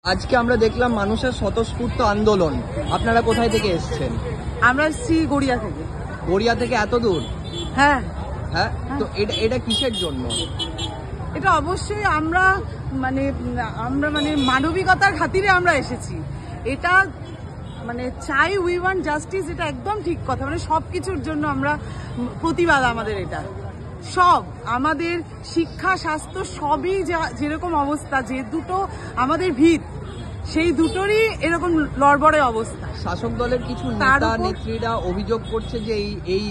আজকে আমরা দেখলাম মানুষের স্বতঃস্ফূর্ত আন্দোলন। আপনারা কোথায় থেকে এসেছেন? আমরা এসেছি গড়িয়া থেকে। গড়িয়া থেকে এত দূর? হ্যাঁ হ্যাঁ, তো এটা কিসের জন্য? এটা অবশ্যই আমরা মানে মানবিকতার খাতিরে আমরা এসেছি। এটা মানে চাই, উই ওয়ান্ট জাস্টিস, এটা একদম ঠিক কথা। মানে সবকিছুর জন্য আমরা প্রতিবাদ, আমাদের এটা সব, আমাদের শিক্ষা স্বাস্থ্য সবই যেরকম অবস্থা, যে দুটো আমাদের ভিত, সেই দুটোরই এরকম লড়বড়ে অবস্থা। শাসক দলের কিছু নেতা নেত্রীরা অভিযোগ করছে যে এই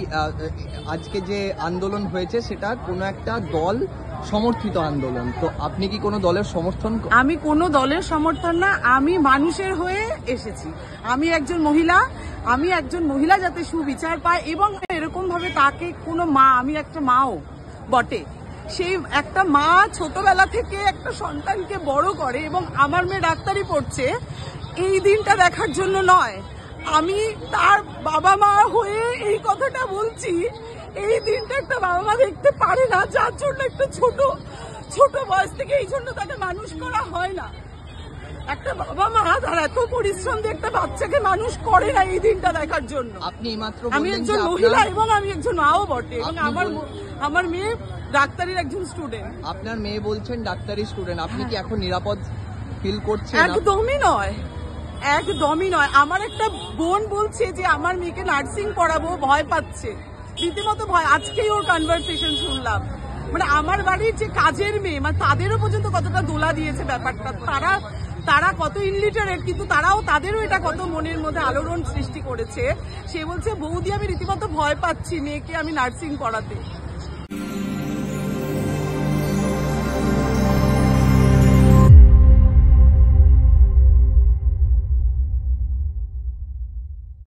আজকে যে আন্দোলন হয়েছে সেটা কোনো একটা দল সমর্থিত আন্দোলন। তো আপনি কি কোনো দলের সমর্থন? আমি কোনো দলের সমর্থন না, আমি মানুষের হয়ে এসেছি। আমি একজন মহিলা যাতে সুবিচার পায়, এবং এরকম ভাবে তাকে কোনো মা, আমি একটা মাও বটে, সেই একটা মা ছোটবেলা থেকে একটা সন্তানকে বড় করে, এবং আমার মেয়ে ডাক্তারি পড়ছে, এই দিনটা দেখার জন্য নয়। আমি তার বাবা মা হয়ে এই কথাটা বলছি। এই দিনটা একটা বাবা মা দেখতে পারে না, যার জন্য একটা ছোট বয়স থেকে এই জন্য তাকে মানুষ করা হয় না। একটা বাবা মা তার এত পরিশ্রম দিয়ে একটা বাচ্চাকে মানুষ করে না এই দিনটা দেখার জন্য। আপনি মাত্র আমি একজন মহিলা এবং আমি একজন মাও বটে, এবং আমার মেয়ে ডাক্তারির একজন স্টুডেন্ট। আপনার মেয়ে বলছেন ডাক্তারি স্টুডেন্ট, আপনি কি এখন নিরাপদ ফিল করছেন? একদমই নয়, একদমই নয়। আমার একটা বোন বলছে যে আমার মেয়েকে নার্সিং পড়াবো, ভয় পাচ্ছে, রীতিমতো ভয়। আজকেই ওর কনভারসেশন শুনলাম। মানে আমার বাড়ির যে কাজের মেয়ে, মানে তাদেরও পর্যন্ত কতটা দোলা দিয়েছে ব্যাপারটা। তারা কত ইনলিটারেট, কিন্তু তাদেরও এটা কত মনের মধ্যে আলোড়ন সৃষ্টি করেছে। সে বলছে, বৌদি আমি রীতিমতো ভয় পাচ্ছি মেয়েকে আমি নার্সিং পড়াতে।